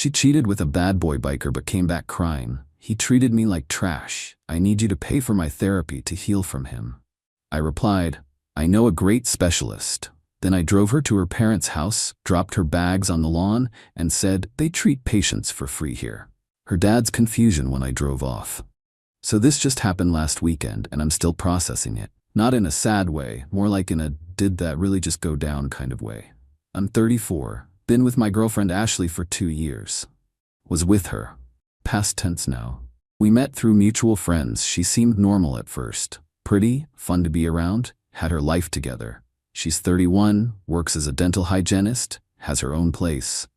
She cheated with a bad boy biker but came back crying. He treated me like trash. I need you to pay for my therapy to heal from him. I replied, I know a great specialist. Then I drove her to her parents' house, dropped her bags on the lawn, and said, they treat patients for free here. Her dad's confusion when I drove off. So this just happened last weekend and I'm still processing it. Not in a sad way, more like in a did that really just go down kind of way. I'm 34, been with my girlfriend Ashley for 2 years. Was with her. Past tense now. We met through mutual friends. She seemed normal at first. Pretty, fun to be around, had her life together. She's 31, works as a dental hygienist, has her own place.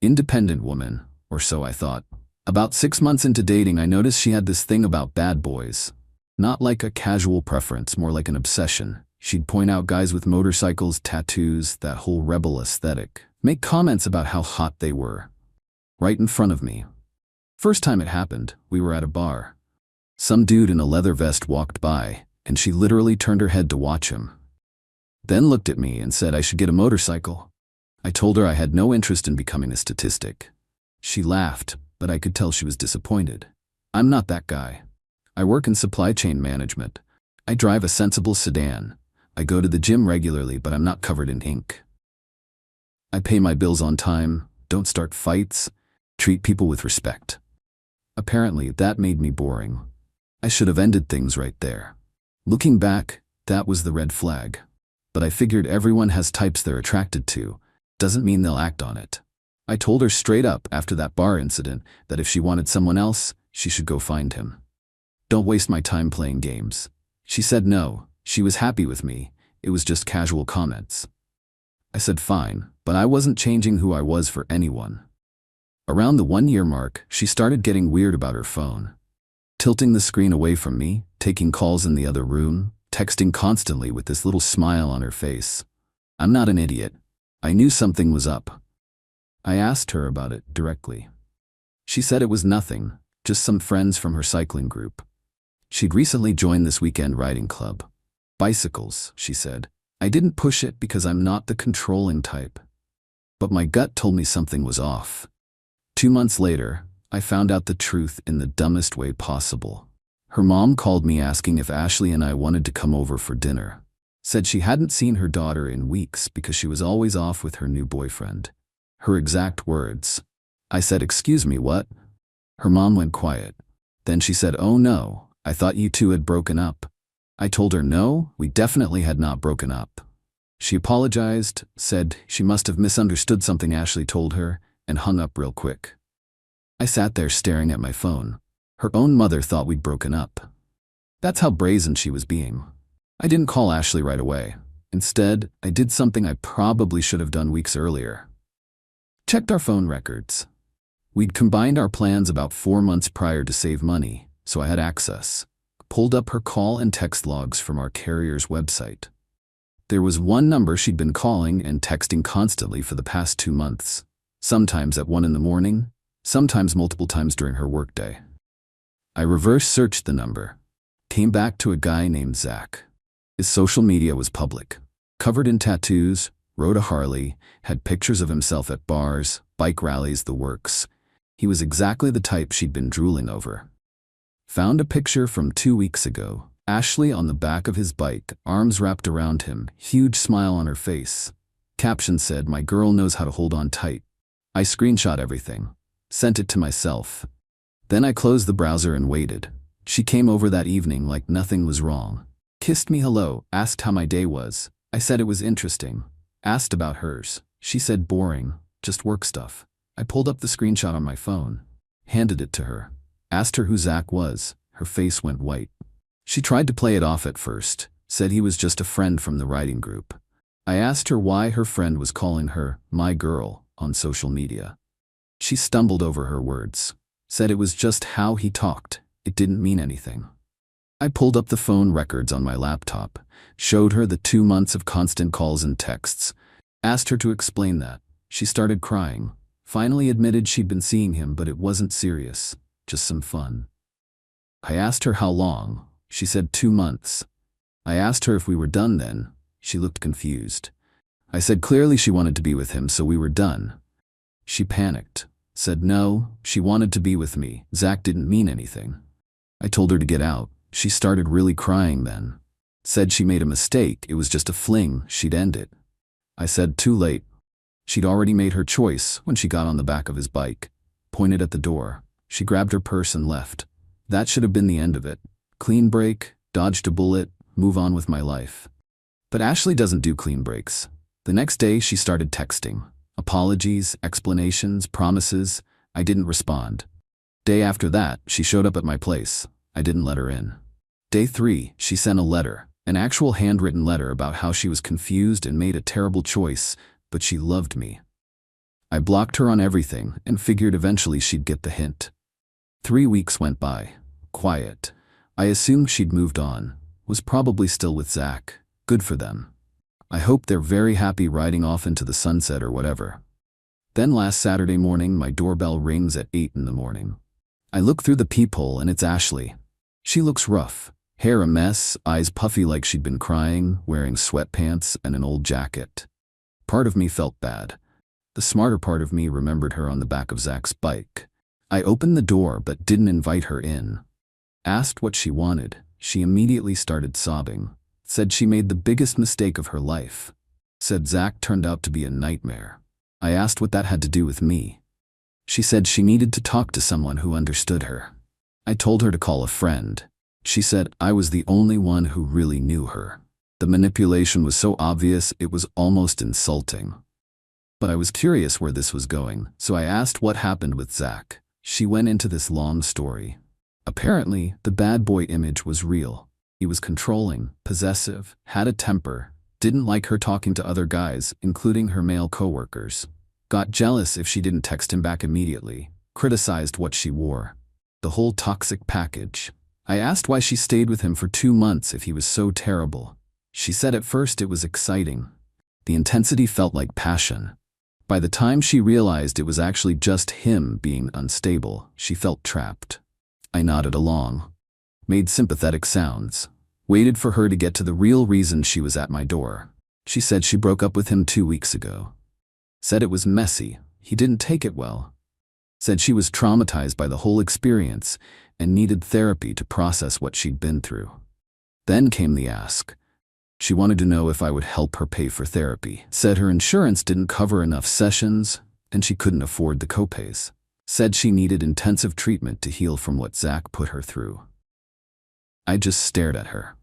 Independent woman, or so I thought. About 6 months into dating, I noticed she had this thing about bad boys. Not like a casual preference, more like an obsession. She'd point out guys with motorcycles, tattoos, that whole rebel aesthetic. Make comments about how hot they were. Right in front of me. First time it happened, we were at a bar. Some dude in a leather vest walked by, and she literally turned her head to watch him. Then looked at me and said I should get a motorcycle. I told her I had no interest in becoming a statistic. She laughed, but I could tell she was disappointed. I'm not that guy. I work in supply chain management. I drive a sensible sedan. I go to the gym regularly, but I'm not covered in ink. I pay my bills on time, don't start fights, treat people with respect. Apparently, that made me boring. I should have ended things right there. Looking back, that was the red flag. But I figured everyone has types they're attracted to. Doesn't mean they'll act on it. I told her straight up after that bar incident that if she wanted someone else, she should go find him. Don't waste my time playing games. She said no, she was happy with me, it was just casual comments. I said fine, but I wasn't changing who I was for anyone. Around the 1-year mark, she started getting weird about her phone. Tilting the screen away from me, taking calls in the other room, texting constantly with this little smile on her face. I'm not an idiot. I knew something was up. I asked her about it directly. She said it was nothing, just some friends from her cycling group. She'd recently joined this weekend riding club. Bicycles, she said. I didn't push it because I'm not the controlling type. But my gut told me something was off. 2 months later, I found out the truth in the dumbest way possible. Her mom called me asking if Ashley and I wanted to come over for dinner. Said she hadn't seen her daughter in weeks because she was always off with her new boyfriend. Her exact words. I said, excuse me, what? Her mom went quiet. Then she said, oh no, I thought you two had broken up. I told her no, we definitely had not broken up. She apologized, said she must have misunderstood something Ashley told her, and hung up real quick. I sat there staring at my phone. Her own mother thought we'd broken up. That's how brazen she was being. I didn't call Ashley right away. Instead, I did something I probably should have done weeks earlier. Checked our phone records. We'd combined our plans about 4 months prior to save money, so I had access. Pulled up her call and text logs from our carrier's website. There was one number she'd been calling and texting constantly for the past 2 months. Sometimes at 1 in the morning, sometimes multiple times during her workday. I reverse searched the number. Came back to a guy named Zach. His social media was public. Covered in tattoos, rode a Harley, had pictures of himself at bars, bike rallies, the works. He was exactly the type she'd been drooling over. Found a picture from 2 weeks ago. Ashley on the back of his bike, arms wrapped around him, huge smile on her face. Caption said, my girl knows how to hold on tight. I screenshot everything. Sent it to myself. Then I closed the browser and waited. She came over that evening like nothing was wrong. Kissed me hello, asked how my day was. I said it was interesting. Asked about hers. She said boring, just work stuff. I pulled up the screenshot on my phone. Handed it to her. Asked her who Zach was. Her face went white. She tried to play it off at first. Said he was just a friend from the riding group. I asked her why her friend was calling her my girl on social media. She stumbled over her words. Said it was just how he talked. It didn't mean anything. I pulled up the phone records on my laptop, showed her the 2 months of constant calls and texts, asked her to explain that. She started crying, finally admitted she'd been seeing him but it wasn't serious, just some fun. I asked her how long. She said 2 months. I asked her if we were done then. She looked confused. I said clearly she wanted to be with him, so we were done. She panicked. Said no, she wanted to be with me. Zach didn't mean anything. I told her to get out. She started really crying then. Said she made a mistake, it was just a fling, she'd end it. I said too late. She'd already made her choice when she got on the back of his bike. Pointed at the door. She grabbed her purse and left. That should have been the end of it. Clean break, dodged a bullet, move on with my life. But Ashley doesn't do clean breaks. The next day she started texting. Apologies, explanations, promises. I didn't respond. Day after that, she showed up at my place. I didn't let her in. Day 3, she sent a letter, an actual handwritten letter about how she was confused and made a terrible choice, but she loved me. I blocked her on everything and figured eventually she'd get the hint. 3 weeks went by. Quiet. I assumed she'd moved on. Was probably still with Zach. Good for them. I hope they're very happy riding off into the sunset or whatever. Then last Saturday morning, my doorbell rings at 8 in the morning. I look through the peephole and it's Ashley. She looks rough. Hair a mess, eyes puffy like she'd been crying, wearing sweatpants and an old jacket. Part of me felt bad. The smarter part of me remembered her on the back of Zach's bike. I opened the door but didn't invite her in. Asked what she wanted. She immediately started sobbing. Said she made the biggest mistake of her life. Said Zach turned out to be a nightmare. I asked what that had to do with me. She said she needed to talk to someone who understood her. I told her to call a friend. She said I was the only one who really knew her. The manipulation was so obvious it was almost insulting. But I was curious where this was going, so I asked what happened with Zach. She went into this long story. Apparently, the bad boy image was real. He was controlling, possessive, had a temper, didn't like her talking to other guys, including her male coworkers. Got jealous if she didn't text him back immediately, criticized what she wore. The whole toxic package. I asked why she stayed with him for 2 months if he was so terrible. She said at first it was exciting. The intensity felt like passion. By the time she realized it was actually just him being unstable, she felt trapped. I nodded along. Made sympathetic sounds. Waited for her to get to the real reason she was at my door. She said she broke up with him 2 weeks ago. Said it was messy. He didn't take it well. Said she was traumatized by the whole experience and needed therapy to process what she'd been through. Then came the ask. She wanted to know if I would help her pay for therapy. Said her insurance didn't cover enough sessions and she couldn't afford the copays. Said she needed intensive treatment to heal from what Zach put her through. I just stared at her.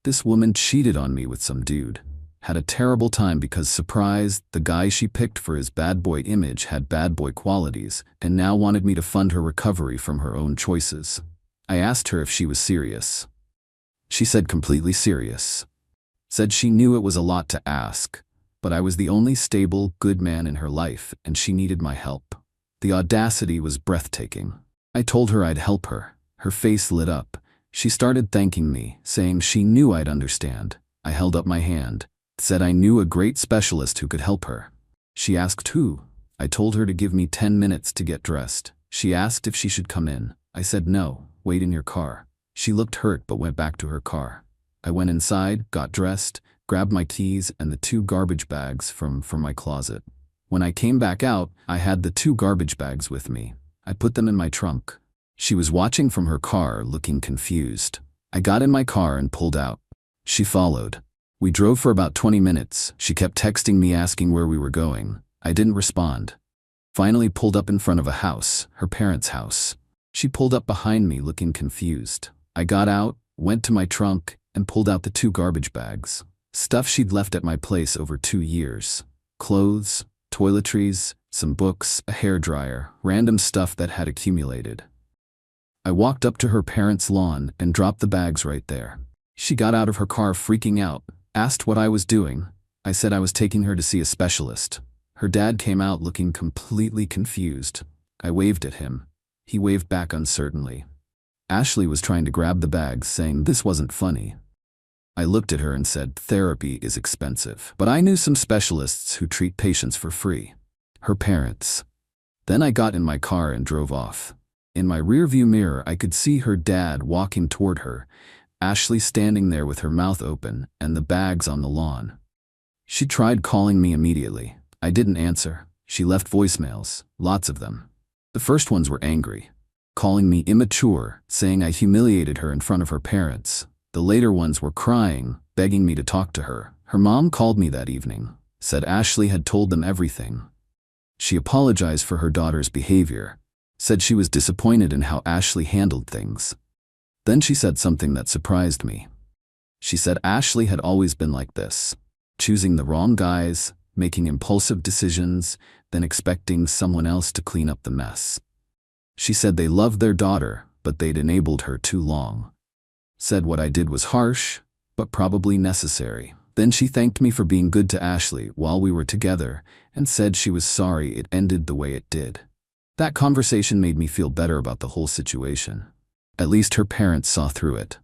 This woman cheated on me with some dude. Had a terrible time because, surprise, the guy she picked for his bad boy image had bad boy qualities and now wanted me to fund her recovery from her own choices. I asked her if she was serious. She said completely serious. Said she knew it was a lot to ask, but I was the only stable, good man in her life and she needed my help. The audacity was breathtaking. I told her I'd help her. Her face lit up. She started thanking me, saying she knew I'd understand. I held up my hand. Said I knew a great specialist who could help her. She asked who. I told her to give me 10 minutes to get dressed. She asked if she should come in. I said no, wait in your car. She looked hurt but went back to her car. I went inside, got dressed, grabbed my keys and the 2 garbage bags from my closet. When I came back out, I had the 2 garbage bags with me. I put them in my trunk. She was watching from her car, looking confused. I got in my car and pulled out. She followed. We drove for about 20 minutes. She kept texting me asking where we were going. I didn't respond. Finally pulled up in front of a house, her parents' house. She pulled up behind me looking confused. I got out, went to my trunk, and pulled out the 2 garbage bags. Stuff she'd left at my place over 2 years. Clothes, toiletries, some books, a hairdryer, random stuff that had accumulated. I walked up to her parents' lawn and dropped the bags right there. She got out of her car freaking out, asked what I was doing. I said I was taking her to see a specialist. Her dad came out looking completely confused. I waved at him. He waved back uncertainly. Ashley was trying to grab the bags, saying this wasn't funny. I looked at her and said, therapy is expensive, but I knew some specialists who treat patients for free. Her parents. Then I got in my car and drove off. In my rearview mirror, I could see her dad walking toward her, Ashley standing there with her mouth open and the bags on the lawn. She tried calling me immediately. I didn't answer. She left voicemails, lots of them. The first ones were angry, calling me immature, saying I humiliated her in front of her parents. The later ones were crying, begging me to talk to her. Her mom called me that evening, said Ashley had told them everything. She apologized for her daughter's behavior, said she was disappointed in how Ashley handled things. Then she said something that surprised me. She said Ashley had always been like this, choosing the wrong guys, making impulsive decisions, then expecting someone else to clean up the mess. She said they loved their daughter, but they'd enabled her too long. Said what I did was harsh, but probably necessary. Then she thanked me for being good to Ashley while we were together and said she was sorry it ended the way it did. That conversation made me feel better about the whole situation. At least her parents saw through it.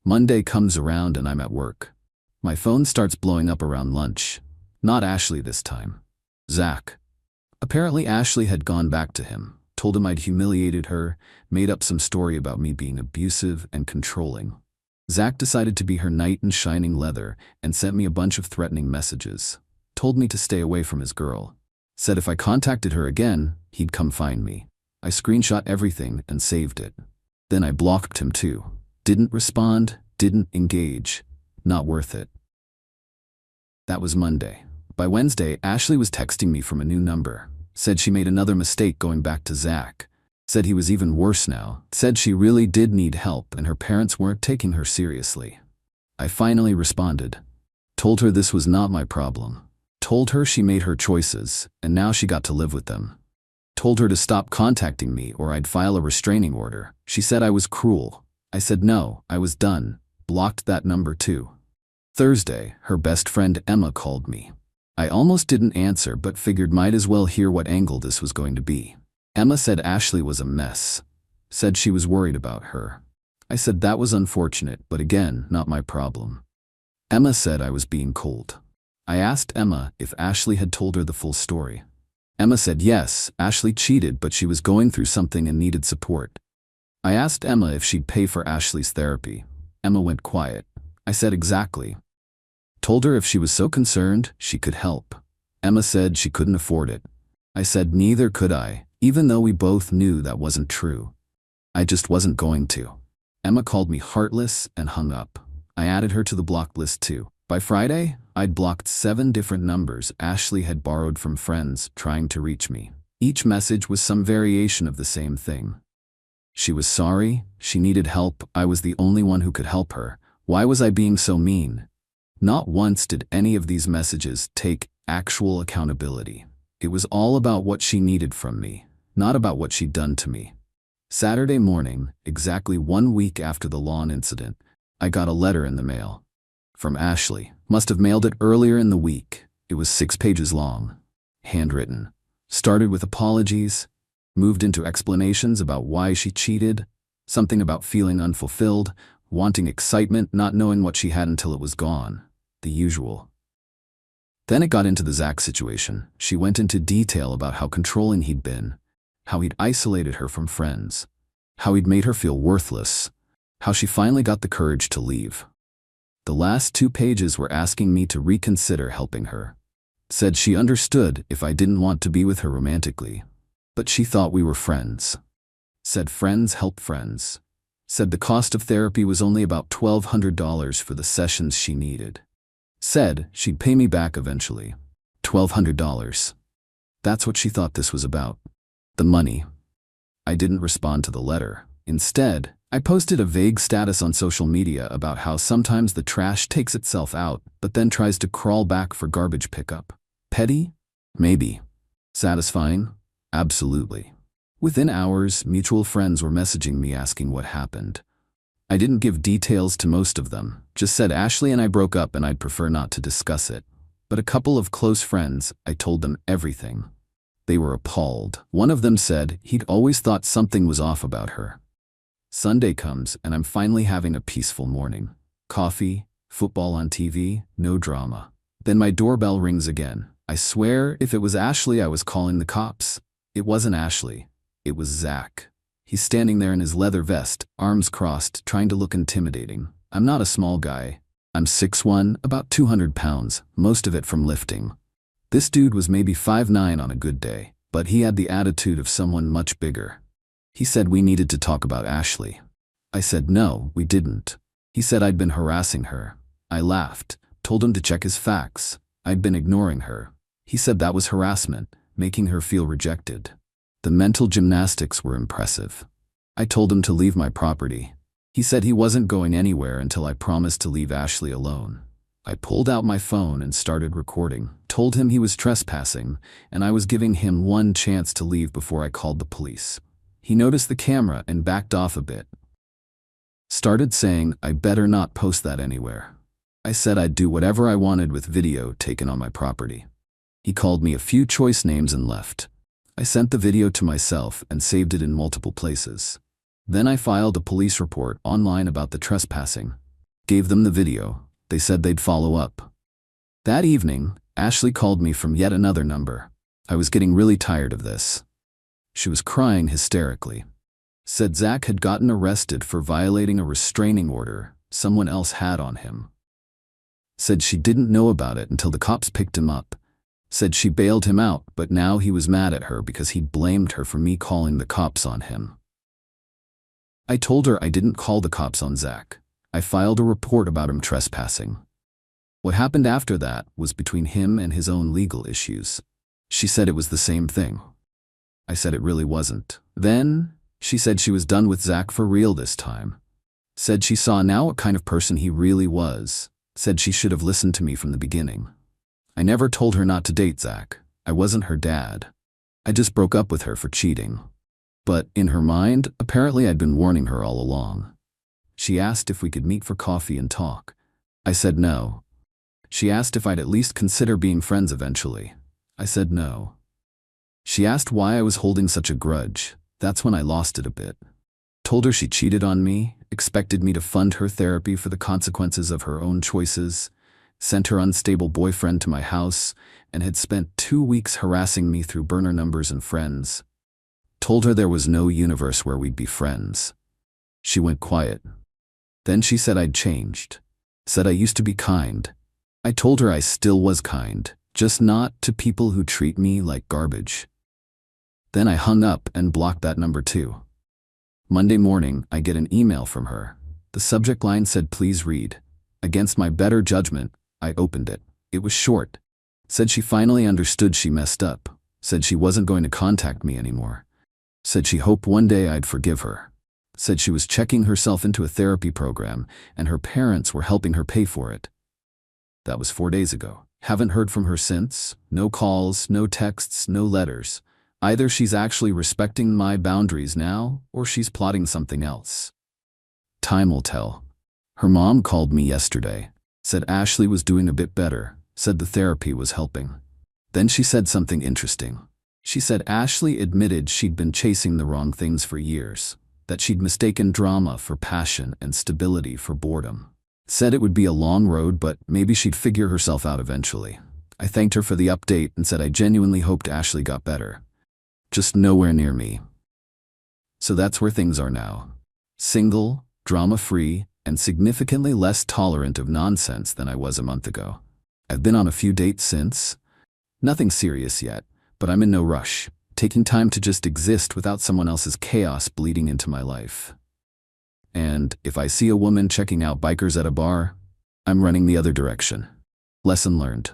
Monday comes around and I'm at work. My phone starts blowing up around lunch. Not Ashley this time. Zach. Apparently Ashley had gone back to him, told him I'd humiliated her, made up some story about me being abusive and controlling. Zach decided to be her knight in shining leather and sent me a bunch of threatening messages. Told me to stay away from his girl. Said if I contacted her again, he'd come find me. I screenshot everything and saved it. Then I blocked him too. Didn't respond, didn't engage. Not worth it. That was Monday. By Wednesday, Ashley was texting me from a new number. Said she made another mistake going back to Zach. Said he was even worse now. Said she really did need help and her parents weren't taking her seriously. I finally responded. Told her this was not my problem. Told her she made her choices and now she got to live with them. Told her to stop contacting me or I'd file a restraining order. She said I was cruel. I said no, I was done. Blocked that number too. Thursday, her best friend Emma called me. I almost didn't answer but figured might as well hear what angle this was going to be. Emma said Ashley was a mess. Said she was worried about her. I said that was unfortunate, but again, not my problem. Emma said I was being cold. I asked Emma if Ashley had told her the full story. Emma said yes, Ashley cheated but she was going through something and needed support. I asked Emma if she'd pay for Ashley's therapy. Emma went quiet. I said exactly. Told her if she was so concerned, she could help. Emma said she couldn't afford it. I said neither could I, even though we both knew that wasn't true. I just wasn't going to. Emma called me heartless and hung up. I added her to the blocked list too. By Friday, I'd blocked 7 different numbers Ashley had borrowed from friends trying to reach me. Each message was some variation of the same thing. She was sorry, she needed help, I was the only one who could help her. Why was I being so mean? Not once did any of these messages take actual accountability. It was all about what she needed from me, not about what she'd done to me. Saturday morning, exactly 1 week after the lawn incident, I got a letter in the mail. From Ashley. Must have mailed it earlier in the week. It was 6 pages long. Handwritten. Started with apologies, moved into explanations about why she cheated, something about feeling unfulfilled, wanting excitement, not knowing what she had until it was gone. The usual. Then it got into the Zach situation. She went into detail about how controlling he'd been, how he'd isolated her from friends, how he'd made her feel worthless, how she finally got the courage to leave. The last 2 pages were asking me to reconsider helping her. Said she understood if I didn't want to be with her romantically, but she thought we were friends. Said friends help friends. Said the cost of therapy was only about $1,200 for the sessions she needed. Said she'd pay me back eventually. $1,200. That's what she thought this was about. The money. I didn't respond to the letter. Instead, I posted a vague status on social media about how sometimes the trash takes itself out, but then tries to crawl back for garbage pickup. Petty? Maybe. Satisfying? Absolutely. Within hours, mutual friends were messaging me asking what happened. I didn't give details to most of them, just said Ashley and I broke up and I'd prefer not to discuss it. But a couple of close friends, I told them everything. They were appalled. One of them said he'd always thought something was off about her. Sunday comes and I'm finally having a peaceful morning. Coffee, football on TV, no drama. Then my doorbell rings again. I swear if it was Ashley I was calling the cops. It wasn't Ashley. It was Zach. He's standing there in his leather vest, arms crossed, trying to look intimidating. I'm not a small guy. I'm 6'1", about 200 pounds, most of it from lifting. This dude was maybe 5'9" on a good day. But he had the attitude of someone much bigger. He said we needed to talk about Ashley. I said no, we didn't. He said I'd been harassing her. I laughed, told him to check his facts. I'd been ignoring her. He said that was harassment, making her feel rejected. The mental gymnastics were impressive. I told him to leave my property. He said he wasn't going anywhere until I promised to leave Ashley alone. I pulled out my phone and started recording, told him he was trespassing, and I was giving him one chance to leave before I called the police. He noticed the camera and backed off a bit. Started saying I better not post that anywhere. I said I'd do whatever I wanted with video taken on my property. He called me a few choice names and left. I sent the video to myself and saved it in multiple places. Then I filed a police report online about the trespassing. Gave them the video. They said they'd follow up. That evening, Ashley called me from yet another number. I was getting really tired of this. She was crying hysterically. Said Zach had gotten arrested for violating a restraining order someone else had on him. Said she didn't know about it until the cops picked him up. Said she bailed him out, but now he was mad at her because he blamed her for me calling the cops on him. I told her I didn't call the cops on Zach. I filed a report about him trespassing. What happened after that was between him and his own legal issues. She said it was the same thing. I said it really wasn't. Then, she said she was done with Zach for real this time. Said she saw now what kind of person he really was. Said she should have listened to me from the beginning. I never told her not to date Zach. I wasn't her dad. I just broke up with her for cheating. But in her mind, apparently I'd been warning her all along. She asked if we could meet for coffee and talk. I said no. She asked if I'd at least consider being friends eventually. I said no. She asked why I was holding such a grudge. That's when I lost it a bit. Told her she cheated on me, expected me to fund her therapy for the consequences of her own choices, sent her unstable boyfriend to my house, and had spent 2 weeks harassing me through burner numbers and friends. Told her there was no universe where we'd be friends. She went quiet. Then she said I'd changed. Said I used to be kind. I told her I still was kind, just not to people who treat me like garbage. Then I hung up and blocked that number too. Monday morning, I get an email from her. The subject line said, "Please read." Against my better judgment, I opened it. It was short. Said she finally understood she messed up. Said she wasn't going to contact me anymore. Said she hoped one day I'd forgive her. Said she was checking herself into a therapy program and her parents were helping her pay for it. That was 4 days ago. Haven't heard from her since. No calls, no texts, no letters. Either she's actually respecting my boundaries now, or she's plotting something else. Time will tell. Her mom called me yesterday. Said Ashley was doing a bit better. Said the therapy was helping. Then she said something interesting. She said Ashley admitted she'd been chasing the wrong things for years. That she'd mistaken drama for passion and stability for boredom. Said it would be a long road, but maybe she'd figure herself out eventually. I thanked her for the update and said I genuinely hoped Ashley got better. Just nowhere near me. So that's where things are now. Single, drama-free, and significantly less tolerant of nonsense than I was a month ago. I've been on a few dates since. Nothing serious yet, but I'm in no rush, taking time to just exist without someone else's chaos bleeding into my life. And if I see a woman checking out bikers at a bar, I'm running the other direction. Lesson learned.